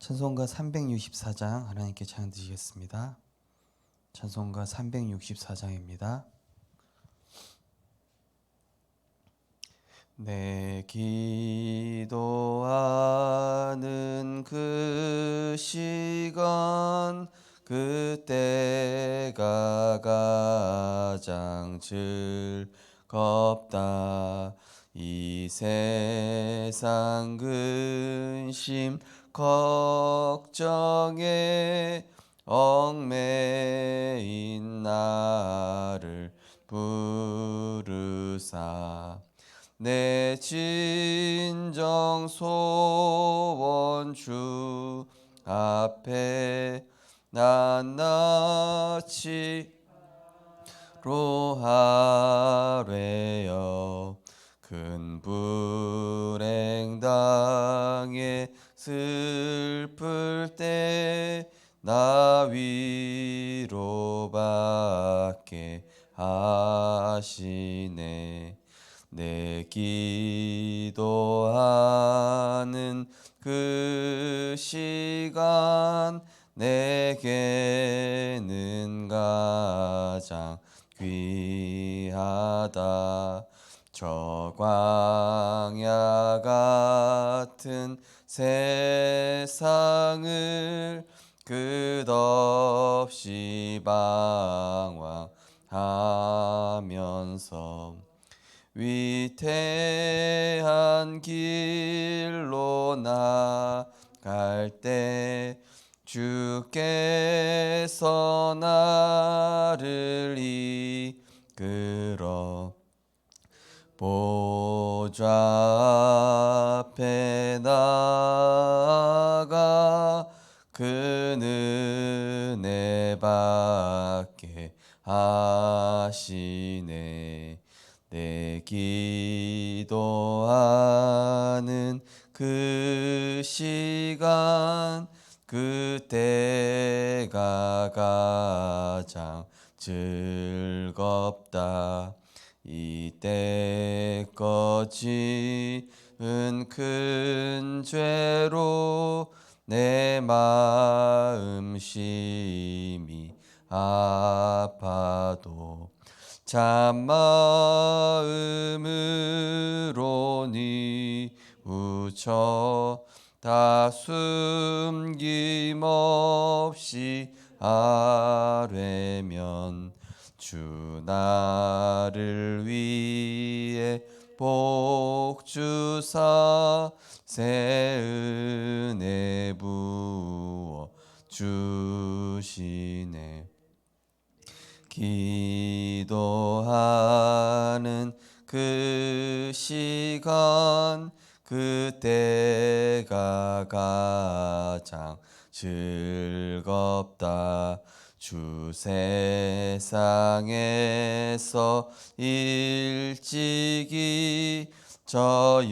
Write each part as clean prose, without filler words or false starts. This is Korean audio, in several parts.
찬송가 364장 하나님께 찬양 드리겠습니다. 찬송가 364장입니다. 내 기도하는 그 시간 그때가 가장 즐겁다. 이 세상 근심 걱정에 얽매인 나를 부르사 내 진정 소원 주 앞에 낱낱이 로하래요. 큰 불행 당해 슬플 때 나 위로받게 하시네. 내 기도하는 그 시간 내게는 가장 귀하다. 저 광야 같은 세상을 끝없이 방황하면서 위태한 길로 나갈 때 주께서 나를 이끌어 보좌 앞에 나아가 그 은혜 받게 하시네. 내 기도하는 그 시간 그때가 가장 즐겁다. 이때껏 지은 큰 죄로 내 마음 심히 아파도 참마음으로 뉘우쳐 다 숨김없이 아뢰면 주 나를 위해 복 주사 새 은혜 부어 주시네. 기도하는 그 시간 그때가 가장 즐겁다. 주 세상에서 일찍이 저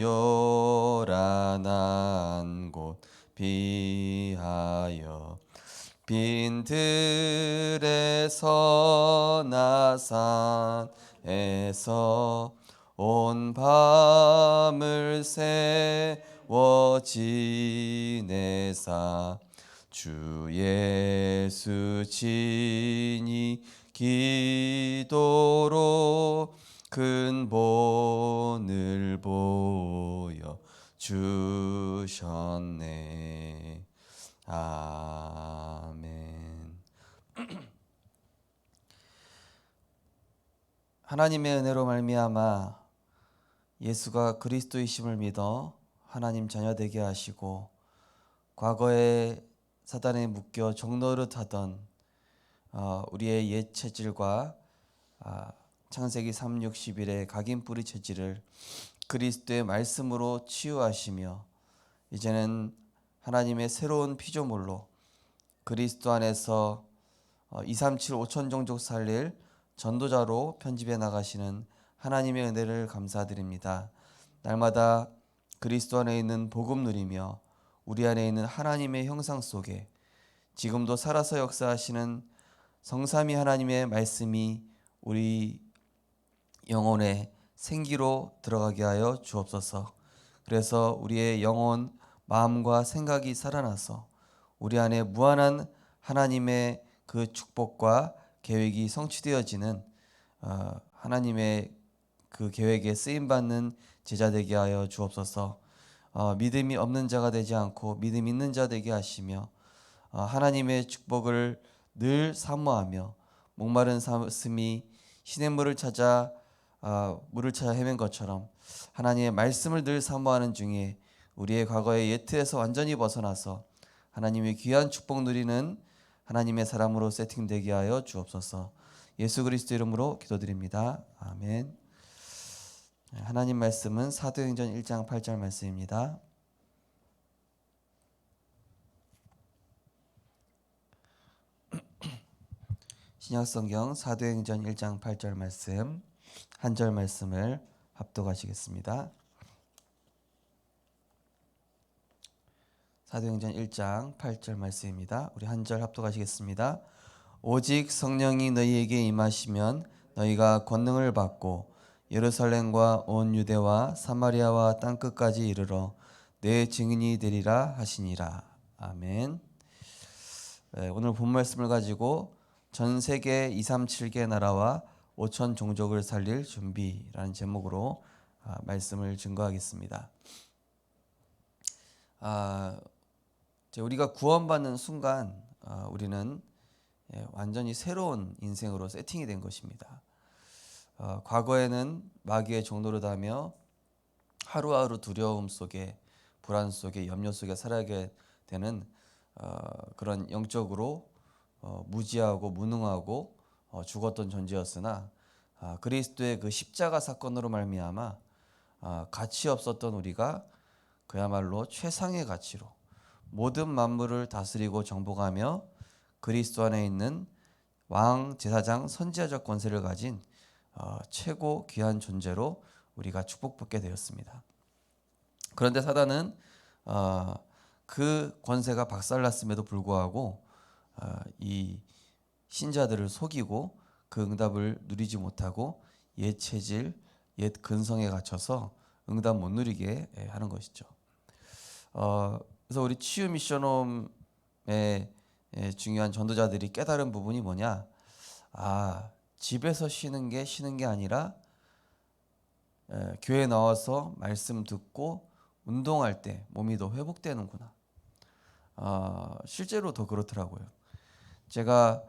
요란한 곳 피하여 빈 들에서 나산에서 온 밤을 세워 지내사 주 예수 친히 기도로 큰 본을 보여 주셨네. 아멘. 하나님의 은혜로 말미암아 예수가 그리스도이심을 믿어 하나님 자녀 되게 하시고 과거에 사단에 묶여 종노릇하던 우리의 옛 체질과 창세기 3:61의 각인 뿌리 체질을 그리스도의 말씀으로 치유하시며 이제는 하나님의 새로운 피조물로 그리스도 안에서 237 5천 종족 살릴 전도자로 편집해 나가시는 하나님의 은혜를 감사드립니다. 날마다 그리스도 안에 있는 복음 누리며 우리 안에 있는 하나님의 형상 속에 지금도 살아서 역사하시는 성삼위 하나님의 말씀이 우리 영혼에 생기로 들어가게 하여 주옵소서. 그래서 우리의 영혼, 마음과 생각이 살아나서 우리 안에 무한한 하나님의 그 축복과 계획이 성취되어지는 하나님의 그 계획에 쓰임받는 제자 되게 하여 주옵소서. 믿음이 없는 자가 되지 않고 믿음 있는 자 되게 하시며 하나님의 축복을 늘 사모하며 목마른 사슴이 시냇물을 찾아 물을 찾아 헤맨 것처럼 하나님의 말씀을 늘 사모하는 중에 우리의 과거의 예트에서 완전히 벗어나서 하나님의 귀한 축복 누리는 하나님의 사람으로 세팅되게 하여 주옵소서. 예수 그리스도 이름으로 기도드립니다. 아멘. 하나님 말씀은 사도행전 1장 8절 말씀입니다. 신약성경 사도행전 1장 8절 말씀 한 절 말씀을 합독하시겠습니다. 사도행전 1장 8절 말씀입니다. 우리 한 절 합독하시겠습니다. 오직 성령이 너희에게 임하시면 너희가 권능을 받고 예루살렘과 온 유대와 사마리아와 땅끝까지 이르러 내 증인이 되리라 하시니라. 아멘. 오늘 본 말씀을 가지고 전 세계 237개 나라와 5천 종족을 살릴 준비라는 제목으로 말씀을 증거하겠습니다. 우리가 구원받는 순간 우리는 완전히 새로운 인생으로 세팅이 된 것입니다. 과거에는 마귀의 종노릇하며 하루하루 두려움 속에 불안 속에 염려 속에 살아가게 되는 그런 영적으로 무지하고 무능하고 죽었던 존재였으나 그리스도의 그 십자가 사건으로 말미암아 가치 없었던 우리가 그야말로 최상의 가치로 모든 만물을 다스리고 정복하며 그리스도 안에 있는 왕, 제사장, 선지자적 권세를 가진 최고 귀한 존재로 우리가 축복받게 되었습니다. 그런데 사단은 그 권세가 박살났음에도 불구하고 이 신자들을 속이고 그 응답을 누리지 못하고 옛 체질, 옛 근성에 갇혀서 응답 못 누리게 하는 것이죠. 그래서 우리 치유 미션홈의 중요한 전도자들이 깨달은 부분이 뭐냐? 집에서 쉬는 게 아니라 교회 나와서 말씀 듣고 운동할 때 몸이 더 회복되는구나. 실제로 더 그렇더라고요. 제가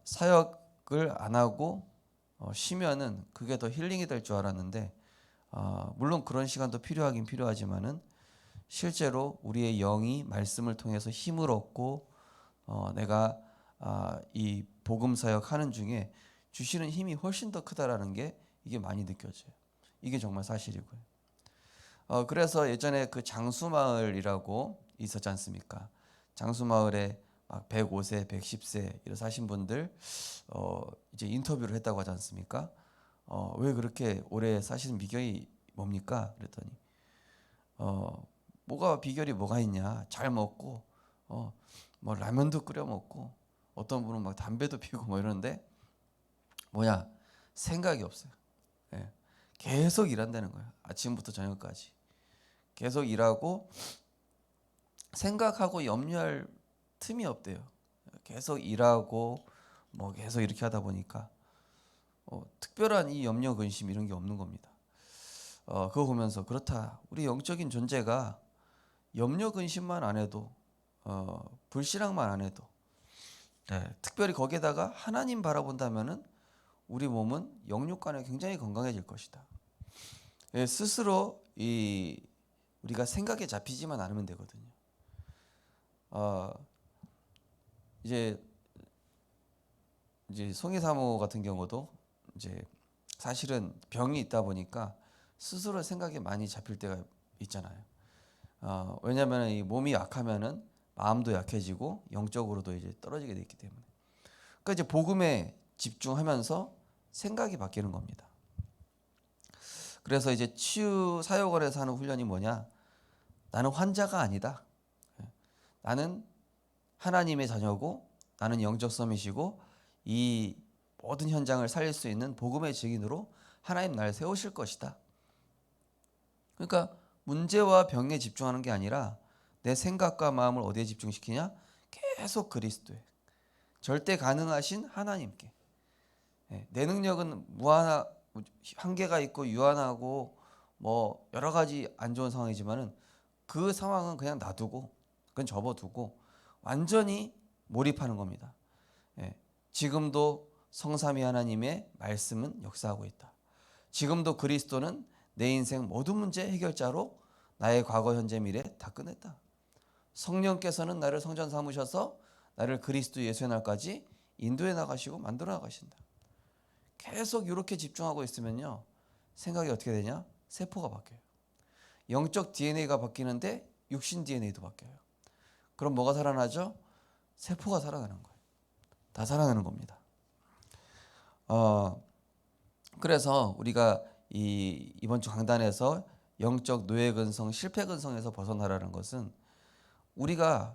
사역을 안 하고 쉬면은 그게 더 힐링이 될 줄 알았는데 물론 그런 시간도 필요하긴 필요하지만은 실제로 우리의 영이 말씀을 통해서 힘을 얻고 내가 이 복음 사역 하는 중에 주시는 힘이 훨씬 더 크다라는 게 이게 많이 느껴져요. 이게 정말 사실이고요. 그래서 예전에 그 장수마을이라고 있었지 않습니까? 장수마을에 막 105세, 110세 이런 사신 분들 이제 인터뷰를 했다고 하지 않습니까? 왜 그렇게 오래 사시는 비결이 뭡니까? 그랬더니 비결이 뭐가 있냐? 잘 먹고 뭐 라면도 끓여 먹고 어떤 분은 막 담배도 피우고 뭐 이러는데 뭐냐? 생각이 없어요. 예. 계속 일한다는 거예요. 아침부터 저녁까지 계속 일하고 생각하고 염려할 틈이 없대요. 계속 일하고 뭐 계속 이렇게 하다 보니까 특별한 이 염려 근심 이런 게 없는 겁니다. 그거 보면서 그렇다. 우리 영적인 존재가 염려 근심만 안 해도 불신앙만 안 해도 특별히 거기에다가 하나님 바라본다면은 우리 몸은 영육간에 굉장히 건강해질 것이다. 스스로 우리가 생각에 잡히지만 않으면 되거든요. 이제 송이 사모 같은 경우도 이제 사실은 병이 있다 보니까 스스로 생각에 많이 잡힐 때가 있잖아요. 왜냐하면 이 몸이 약하면은 마음도 약해지고 영적으로도 이제 떨어지게 돼 있기 때문에. 그러니까 이제 복음에 집중하면서 생각이 바뀌는 겁니다. 그래서 이제 치유 사역원에서 하는 훈련이 뭐냐? 나는 환자가 아니다. 나는 하나님의 자녀고 나는 영적 서밋이고 이 모든 현장을 살릴 수 있는 복음의 증인으로 하나님 나를 세우실 것이다. 그러니까 문제와 병에 집중하는 게 아니라 내 생각과 마음을 어디에 집중시키냐? 계속 그리스도에. 절대 가능하신 하나님께. 내 능력은 한계가 있고 유한하고 뭐 여러 가지 안 좋은 상황이지만은 그 상황은 그냥 놔두고 그건 접어두고 완전히 몰입하는 겁니다. 지금도 성삼위 하나님의 말씀은 역사하고 있다. 지금도 그리스도는 내 인생 모든 문제 해결자로 나의 과거, 현재, 미래 다 끝냈다. 성령께서는 나를 성전 삼으셔서 나를 그리스도 예수의 날까지 인도해 나가시고 만들어 나가신다. 계속 이렇게 집중하고 있으면요, 생각이 어떻게 되냐? 세포가 바뀌어요. 영적 DNA가 바뀌는데 육신 DNA도 바뀌어요. 그럼 뭐가 살아나죠? 세포가 살아나는 거예요. 다 살아나는 겁니다. 그래서 우리가 이번 주 강단에서 영적 노예 근성, 실패 근성에서 벗어나라는 것은 우리가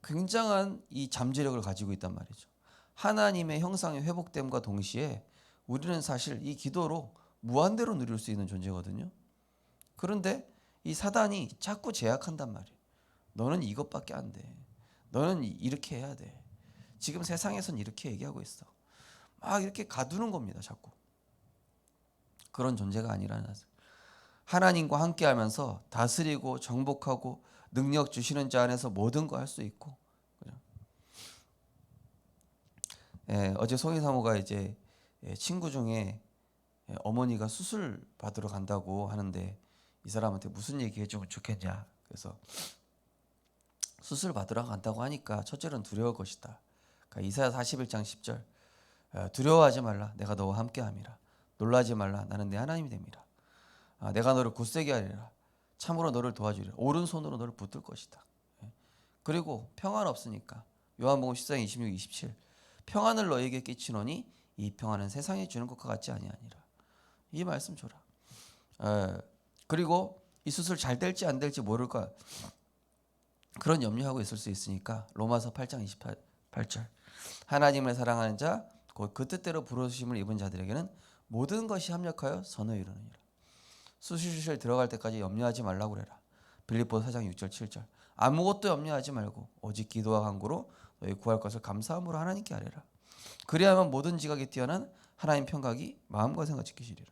굉장한 이 잠재력을 가지고 있단 말이죠. 하나님의 형상의 회복됨과 동시에 우리는 사실 이 기도로 무한대로 누릴 수 있는 존재거든요. 그런데 이 사단이 자꾸 제약한단 말이에요. 너는 이것밖에 안 돼. 너는 이렇게 해야 돼. 지금 세상에선 이렇게 얘기하고 있어. 막 이렇게 가두는 겁니다. 자꾸. 그런 존재가 아니라는 것을. 하나님과 함께하면서 다스리고 정복하고 능력 주시는 자 안에서 모든 거 할 수 있고. 어제 송희 사모가 이제 친구 중에 어머니가 수술 받으러 간다고 하는데 이 사람한테 무슨 얘기 해주면 좋겠냐. 그래서 수술 받으러 간다고 하니까 첫째는 두려울 것이다. 그러니까 이사야 41장 10절 두려워하지 말라. 내가 너와 함께함이라. 놀라지 말라. 나는 내 하나님이 됨이라. 내가 너를 굳세게 하리라. 참으로 너를 도와주리라. 오른손으로 너를 붙들 것이다. 그리고 평안 없으니까 요한복음 14장 26, 27 평안을 너에게 끼치노니 이 평안은 세상에 주는 것과 같지 아니하니라. 이 말씀 줘라. 그리고 이 수술 잘 될지 안 될지 모를까 그런 염려하고 있을 수 있으니까 로마서 8장 28절 하나님을 사랑하는 자 곧 그 뜻대로 부르심을 입은 자들에게는 모든 것이 합력하여 선을 이루느니라. 수술실 들어갈 때까지 염려하지 말라고 그래라. 빌립보서 4장 6절 7절 아무것도 염려하지 말고 오직 기도와 간구로 너희 구할 것을 감사함으로 하나님께 아뢰라. 그리하면 모든 지각이 뛰어난 하나님 평각이 마음과 생각 지키시리라.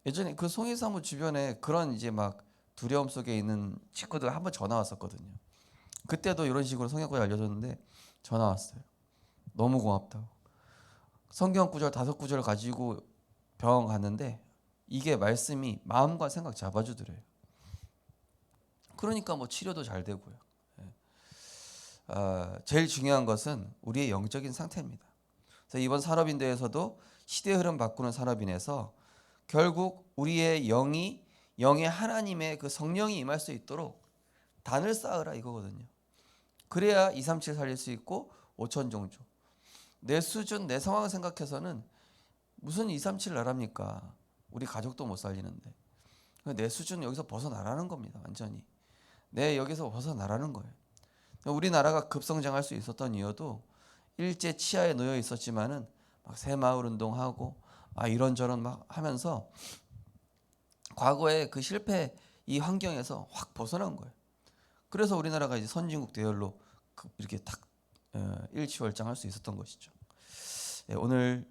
예전에 그 송희 사무 주변에 그런 이제 막 두려움 속에 있는 친구들 한번 전화 왔었거든요. 그때도 이런 식으로 성경까지 알려줬는데 전화 왔어요. 너무 고맙다고. 성경 구절 5구절 가지고 병원 갔는데 이게 말씀이 마음과 생각 잡아주더래요. 그러니까 뭐 치료도 잘 되고요. 제일 중요한 것은 우리의 영적인 상태입니다. 그래서 이번 산업인대에서도 시대 흐름 바꾸는 산업인에서 결국 우리의 영의 하나님의 그 성령이 임할 수 있도록 단을 쌓으라 이거거든요. 그래야 237 살릴 수 있고 5천 종조. 내 수준, 내 상황 생각해서는 무슨 237 나랍니까? 우리 가족도 못 살리는데. 내 수준 여기서 벗어나라는 겁니다. 완전히. 내 여기서 벗어나라는 거예요. 우리나라가 급성장할 수 있었던 이유도 일제 치하에 놓여 있었지만은 막 새마을 운동하고 이런저런 막 하면서 과거의 그 실패 이 환경에서 확 벗어난 거예요. 그래서 우리나라가 이제 선진국 대열로 이렇게 탁 일취월장할 수 있었던 것이죠. 오늘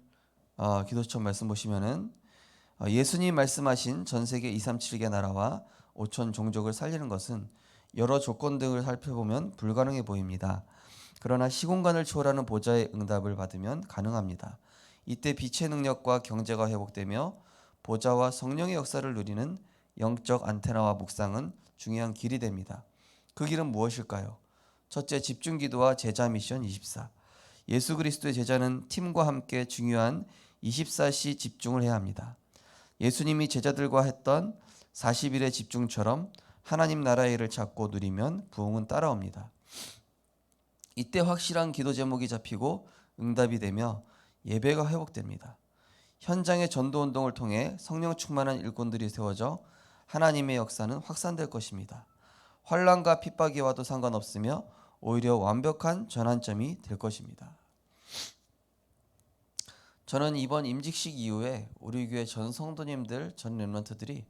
기도처럼 말씀 보시면은 예수님 말씀하신 전 세계 237개 나라와 5천 종족을 살리는 것은 여러 조건 등을 살펴보면 불가능해 보입니다. 그러나 시공간을 초월하는 보좌의 응답을 받으면 가능합니다. 이때 빛의 능력과 경제가 회복되며 보좌와 성령의 역사를 누리는 영적 안테나와 묵상은 중요한 길이 됩니다. 그 길은 무엇일까요? 첫째, 집중기도와 제자 미션 24. 예수 그리스도의 제자는 팀과 함께 중요한 24시 집중을 해야 합니다. 예수님이 제자들과 했던 40일의 집중처럼 하나님 나라의 일을 찾고 누리면 부흥은 따라옵니다. 이때 확실한 기도 제목이 잡히고 응답이 되며 예배가 회복됩니다. 현장의 전도운동을 통해 성령 충만한 일꾼들이 세워져 하나님의 역사는 확산될 것입니다. 환난과 핍박이 와도 상관없으며 오히려 완벽한 전환점이 될 것입니다. 저는 이번 임직식 이후에 우리 교회 전 성도님들, 전 렘넌트들이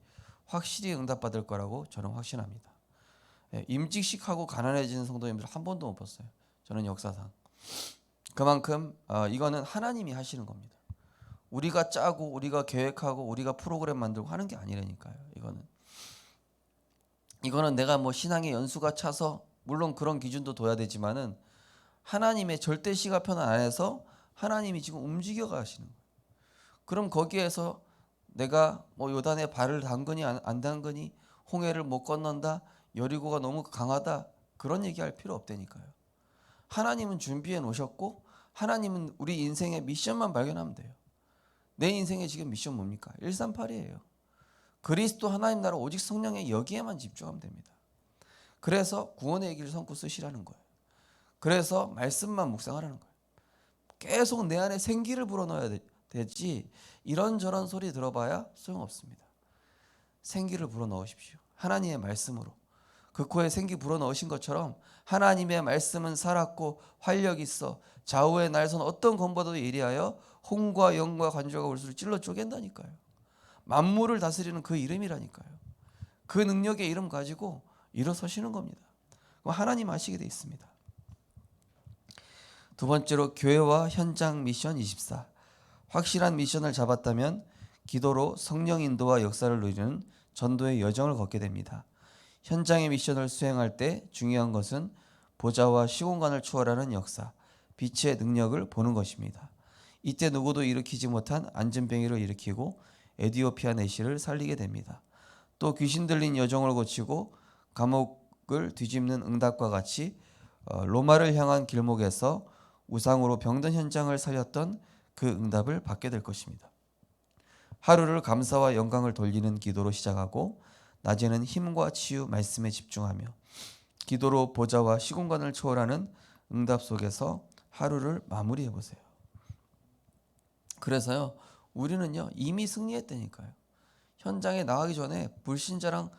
확실히 응답받을 거라고 저는 확신합니다. 임직식하고 가난해지는 성도님들 한 번도 못 봤어요. 저는 역사상. 그만큼 이거는 하나님이 하시는 겁니다. 우리가 짜고 우리가 계획하고 우리가 프로그램 만들고 하는 게 아니라니까요. 이거는 내가 뭐 신앙의 연수가 차서 물론 그런 기준도 둬야 되지만은 하나님의 절대 시가편 안에서 하나님이 지금 움직여 가시는 거예요. 그럼 거기에서 내가 뭐 요단에 발을 담그니 안 담그니 홍해를 못 건넌다 여리고가 너무 강하다 그런 얘기할 필요 없다니까요. 하나님은 준비해 놓으셨고 하나님은 우리 인생의 미션만 발견하면 돼요. 내 인생의 지금 미션 뭡니까? 138이에요. 그리스도 하나님 나라 오직 성령의 여기에만 집중하면 됩니다. 그래서 구원의 얘기를 성구 쓰시라는 거예요. 그래서 말씀만 묵상하라는 거예요. 계속 내 안에 생기를 불어넣어야 되지 이런저런 소리 들어봐야 소용없습니다. 생기를 불어넣으십시오. 하나님의 말씀으로. 그 코에 생기 불어넣으신 것처럼 하나님의 말씀은 살았고 활력 있어 좌우의 날선 어떤 검보다도 예리하여 홍과 영과 관절과 골수를 찔러 쪼갠다니까요. 만물을 다스리는 그 이름이라니까요. 그 능력의 이름 가지고 일어서시는 겁니다. 하나님 아시게 돼 있습니다. 두 번째로 교회와 현장 미션 24. 확실한 미션을 잡았다면 기도로 성령 인도와 역사를 누리는 전도의 여정을 걷게 됩니다. 현장의 미션을 수행할 때 중요한 것은 보좌와 시공간을 초월하는 역사, 빛의 능력을 보는 것입니다. 이때 누구도 일으키지 못한 안전병이를 일으키고 에디오피아 내시를 살리게 됩니다. 또 귀신 들린 여종을 고치고 감옥을 뒤집는 응답과 같이 로마를 향한 길목에서 우상으로 병든 현장을 살렸던 그 응답을 받게 될 것입니다. 하루를 감사와 영광을 돌리는 기도로 시작하고 낮에는 힘과 치유 말씀에 집중하며 기도로 보좌와 시공간을 초월하는 응답 속에서 하루를 마무리해 보세요. 그래서요 우리는요 이미 승리했다니까요. 현장에 나가기 전에 불신자랑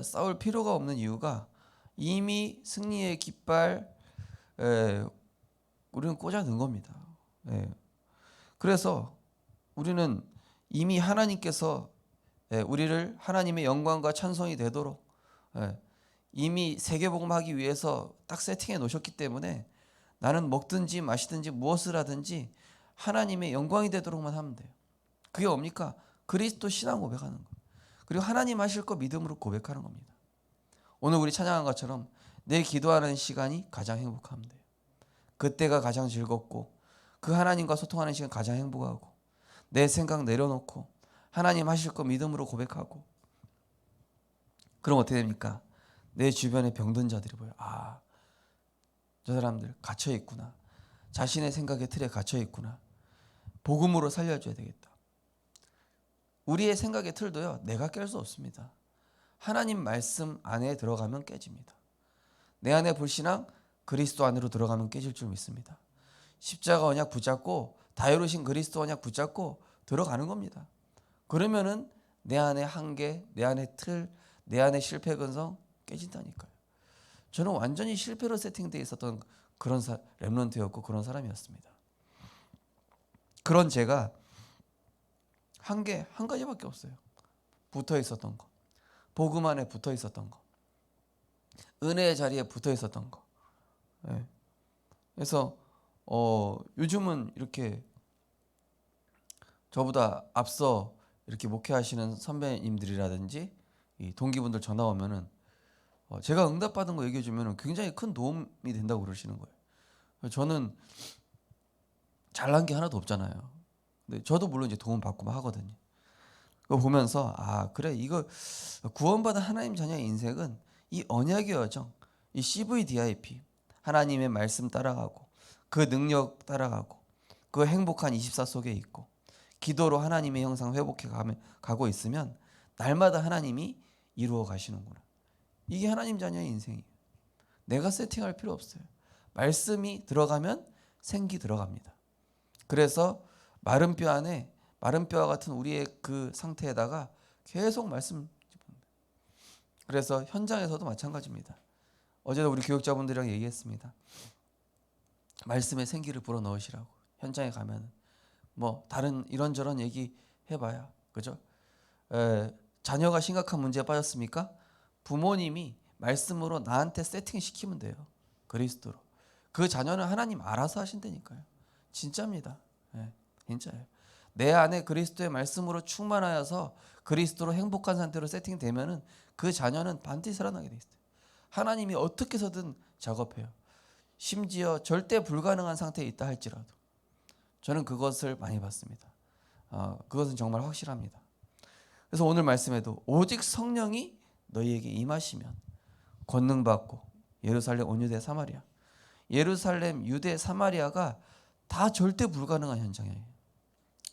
싸울 필요가 없는 이유가 이미 승리의 깃발 우리는 꽂아 넣은 겁니다. 그래서 우리는 이미 하나님께서 우리를 하나님의 영광과 찬송이 되도록 이미 세계복음하기 위해서 딱 세팅해 놓으셨기 때문에 나는 먹든지 마시든지 무엇을 하든지 하나님의 영광이 되도록만 하면 돼요. 그게 뭡니까? 그리스도 신앙 고백하는 거예요. 그리고 하나님 하실 거 믿음으로 고백하는 겁니다. 오늘 우리 찬양한 것처럼 내 기도하는 시간이 가장 행복하면 돼요. 그때가 가장 즐겁고 그 하나님과 소통하는 시간 가장 행복하고 내 생각 내려놓고 하나님 하실 거 믿음으로 고백하고 그럼 어떻게 됩니까? 내 주변에 병든 자들이 보여요. 아, 저 사람들 갇혀 있구나. 자신의 생각의 틀에 갇혀 있구나. 복음으로 살려줘야 되겠다. 우리의 생각의 틀도요. 내가 깰 수 없습니다. 하나님 말씀 안에 들어가면 깨집니다. 내 안에 불신앙 그리스도 안으로 들어가면 깨질 줄 믿습니다. 십자가 언약 붙잡고 다이루신 그리스도 언약 붙잡고 들어가는 겁니다. 그러면은 내 안에 한계, 내 안에 틀, 내 안에 실패 근성 깨진다니까요. 저는 완전히 실패로 세팅되어 있었던 그런 렘넌트였고 그런 사람이었습니다. 그런 제가 한계 한 가지밖에 없어요. 붙어 있었던 거. 복음 안에 붙어 있었던 거. 은혜의 자리에 붙어 있었던 거. 그래서 요즘은 이렇게 저보다 앞서 이렇게 목회하시는 선배님들이라든지 이 동기분들 전화 오면은 제가 응답받은 거 얘기해 주면은 굉장히 큰 도움이 된다고 그러시는 거예요. 저는 잘난 게 하나도 없잖아요. 근데 저도 물론 이제 도움 받고 막 하거든요. 그거 보면서 아 그래 이거 구원받은 하나님 자녀의 인생은 이 언약의 여정, 이 CVDIP 하나님의 말씀 따라가고 그 능력 따라가고 그 행복한 24 속에 있고 기도로 하나님의 형상 회복해 가고 있으면 날마다 하나님이 이루어 가시는구나. 이게 하나님 자녀의 인생이에요. 내가 세팅할 필요 없어요. 말씀이 들어가면 생기 들어갑니다. 그래서 마른 뼈 안에 마른 뼈와 같은 우리의 그 상태에다가 계속 말씀. 그래서 현장에서도 마찬가지입니다. 어제도 우리 교육자분들이랑 얘기했습니다. 말씀에 생기를 불어 넣으시라고. 현장에 가면 뭐 다른 이런저런 얘기 해봐야 그죠? 자녀가 심각한 문제에 빠졌습니까? 부모님이 말씀으로 나한테 세팅시키면 돼요. 그리스도로. 그 자녀는 하나님 알아서 하신다니까요. 진짜입니다. 네, 진짜예요. 내 안에 그리스도의 말씀으로 충만하여서 그리스도로 행복한 상태로 세팅되면은 그 자녀는 반드시 살아나게 돼 있어요. 하나님이 어떻게 해서든 작업해요. 심지어 절대 불가능한 상태에 있다 할지라도 저는 그것을 많이 봤습니다. 그것은 정말 확실합니다. 그래서 오늘 말씀에도 오직 성령이 너희에게 임하시면 권능 받고 예루살렘 온 유대 사마리아, 예루살렘 유대 사마리아가 다 절대 불가능한 현장이에요.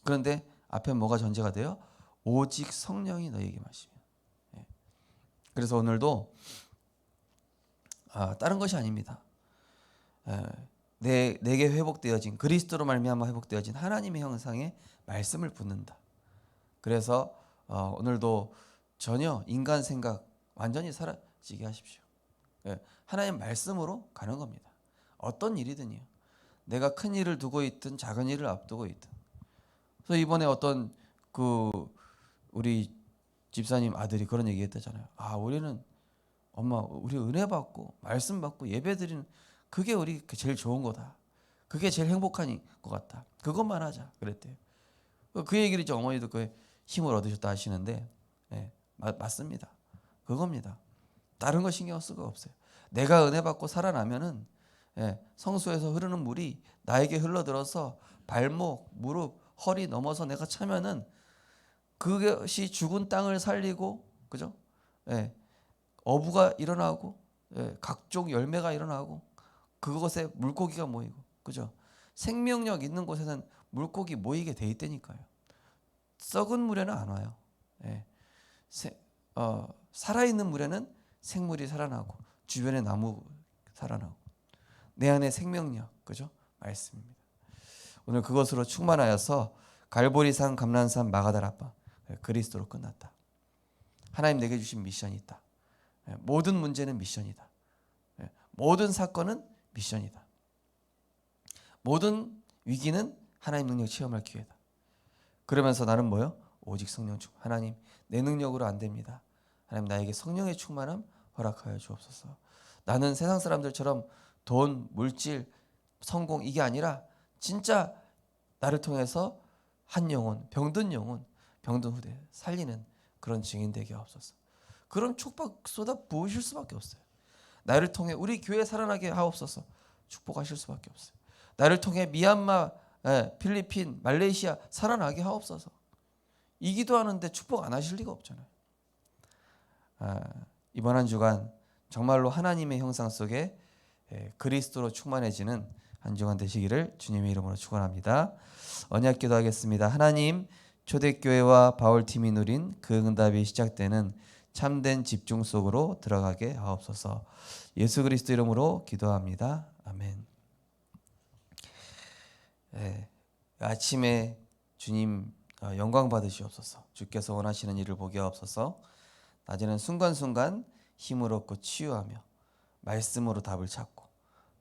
그런데 앞에 뭐가 전제가 돼요? 오직 성령이 너희에게 임하시면. 그래서 오늘도 다른 것이 아닙니다. 내게 회복되어진 그리스도로 말미암아 회복되어진 하나님의 형상의 말씀을 붙는다. 그래서 오늘도 전혀 인간 생각 완전히 사라지게 하십시오. 하나님 말씀으로 가는 겁니다. 어떤 일이든요. 내가 큰 일을 두고 있든 작은 일을 앞두고 있든. 그래서 이번에 어떤 우리 집사님 아들이 그런 얘기했다잖아요. 우리는 엄마 우리 은혜 받고 말씀 받고 예배 드리는 그게 우리 제일 좋은 거다. 그게 제일 행복한 것 같다. 그것만 하자 그랬대요. 그 얘기를 이제 어머니도 그 힘을 얻으셨다 하시는데 맞습니다. 그겁니다. 다른 거 신경 쓸 거 없어요. 내가 은혜 받고 살아나면은 성소에서 흐르는 물이 나에게 흘러들어서 발목, 무릎, 허리 넘어서 내가 차면은 그것이 죽은 땅을 살리고 그죠? 어부가 일어나고 각종 열매가 일어나고 그곳에 물고기가 모이고 그죠? 생명력 있는 곳에는 물고기 모이게 돼 있다니까요. 썩은 물에는 안 와요. 살아있는 물에는 생물이 살아나고 주변에 나무 살아나고 내 안에 생명력 그죠? 말씀입니다. 오늘 그것으로 충만하여서 갈보리산, 감람산, 마가다라바 그리스도로 끝났다. 하나님 내게 주신 미션이 있다. 모든 문제는 미션이다. 모든 사건은 미션이다. 모든 위기는 하나님 능력 체험할 기회다. 그러면서 나는 뭐요? 오직 성령 충만. 하나님 내 능력으로 안 됩니다. 하나님 나에게 성령의 충만함 허락하여 주옵소서. 나는 세상 사람들처럼 돈, 물질, 성공 이게 아니라 진짜 나를 통해서 한 영혼, 병든 후대 살리는 그런 증인 되게 하옵소서. 그런 축복 쏟아 부으실 수밖에 없어요. 나를 통해 우리 교회 살아나게 하옵소서. 축복하실 수밖에 없어요. 나를 통해 미얀마, 필리핀, 말레이시아 살아나게 하옵소서. 이 기도하는데 축복 안 하실 리가 없잖아요. 이번 한 주간 정말로 하나님의 형상 속에 그리스도로 충만해지는 한 주간 되시기를 주님의 이름으로 축원합니다. 언약 기도하겠습니다. 하나님 초대교회와 바울팀이 누린 그 응답이 시작되는 참된 집중 속으로 들어가게 하옵소서. 예수 그리스도 이름으로 기도합니다. 아멘. 아침에 주님 영광 받으시옵소서. 주께서 원하시는 일을 보게 하옵소서. 낮에는 순간순간 힘을 얻고 치유하며 말씀으로 답을 찾고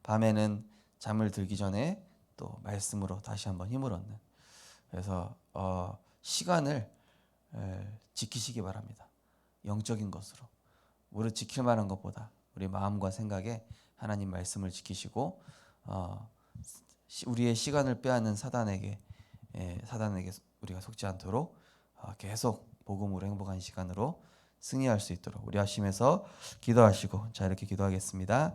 밤에는 잠을 들기 전에 또 말씀으로 다시 한번 힘을 얻는 그래서 시간을 지키시기 바랍니다. 영적인 것으로 우리 지킬 만한 것보다 우리 마음과 생각에 하나님 말씀을 지키시고 우리의 시간을 빼앗는 사단에게 우리가 속지 않도록 계속 복음으로 행복한 시간으로 승리할 수 있도록 우리 하심에서 기도하시고 자 이렇게 기도하겠습니다.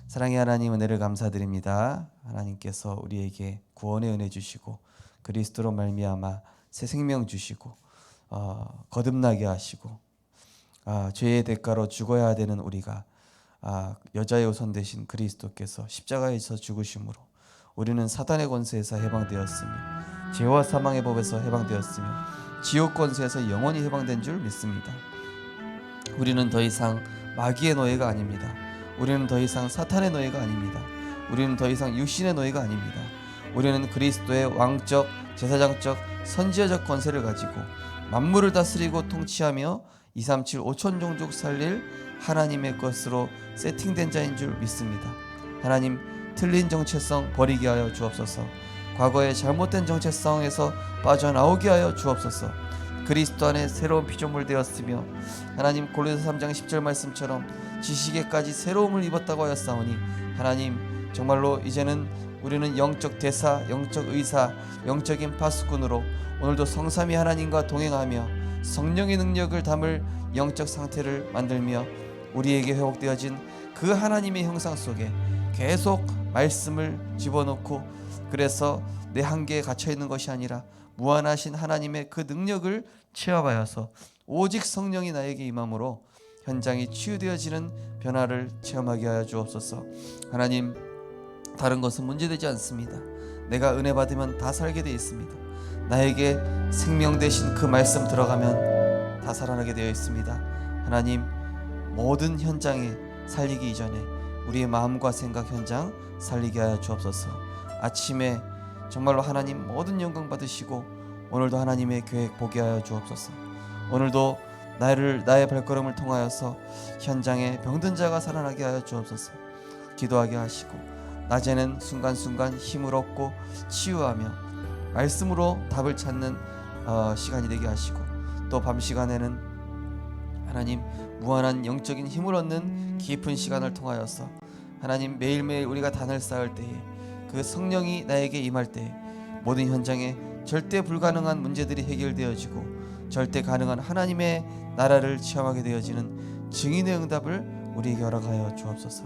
사랑의 하나님 은혜를 감사드립니다. 하나님께서 우리에게 구원의 은혜 주시고 그리스도로 말미암아 새 생명 주시고 거듭나게 하시고 죄의 대가로 죽어야 되는 우리가 여자의 우선 되신 그리스도께서 십자가에서 죽으심으로 우리는 사단의 권세에서 해방되었으며 죄와 사망의 법에서 해방되었으며 지옥 권세에서 영원히 해방된 줄 믿습니다. 우리는 더 이상 마귀의 노예가 아닙니다. 우리는 더 이상 사탄의 노예가 아닙니다. 우리는 더 이상 육신의 노예가 아닙니다. 우리는 그리스도의 왕적, 제사장적, 선지자적 권세를 가지고 만물을 다스리고 통치하며 237 5천 종족 살릴 하나님의 것으로 세팅된 자인 줄 믿습니다. 하나님 틀린 정체성 버리게 하여 주옵소서. 과거의 잘못된 정체성에서 빠져나오게 하여 주옵소서. 그리스도 안에 새로운 피조물 되었으며 하나님 골로새 3장 10절 말씀처럼 지식에까지 새로움을 입었다고 하였사오니 하나님 정말로 이제는 우리는 영적 대사, 영적 의사, 영적인 파수꾼으로 오늘도 성삼위 하나님과 동행하며 성령의 능력을 담을 영적 상태를 만들며 우리에게 회복되어진 그 하나님의 형상 속에 계속 말씀을 집어넣고 그래서 내 한계에 갇혀있는 것이 아니라 무한하신 하나님의 그 능력을 체험하여서 오직 성령이 나에게 임함으로 현장이 치유되어지는 변화를 체험하게 하여 주옵소서. 하나님 다른 것은 문제되지 않습니다. 내가 은혜 받으면 다 살게 되어 있습니다. 나에게 생명 되신 그 말씀 들어가면 다 살아나게 되어 있습니다. 하나님 모든 현장에 살리기 이전에 우리의 마음과 생각 현장 살리게 하여 주옵소서. 아침에 정말로 하나님 모든 영광 받으시고 오늘도 하나님의 계획 보게 하여 주옵소서. 오늘도 나의 발걸음을 통하여서 현장에 병든 자가 살아나게 하여 주옵소서. 기도하게 하시고 낮에는 순간순간 힘을 얻고 치유하며 말씀으로 답을 찾는 시간이 되게 하시고 또 밤 시간에는 하나님 무한한 영적인 힘을 얻는 깊은 시간을 통하여서 하나님 매일매일 우리가 단을 쌓을 때에 그 성령이 나에게 임할 때에 모든 현장에 절대 불가능한 문제들이 해결되어지고 절대 가능한 하나님의 나라를 체험하게 되어지는 증인의 응답을 우리에게 허락하여 주옵소서.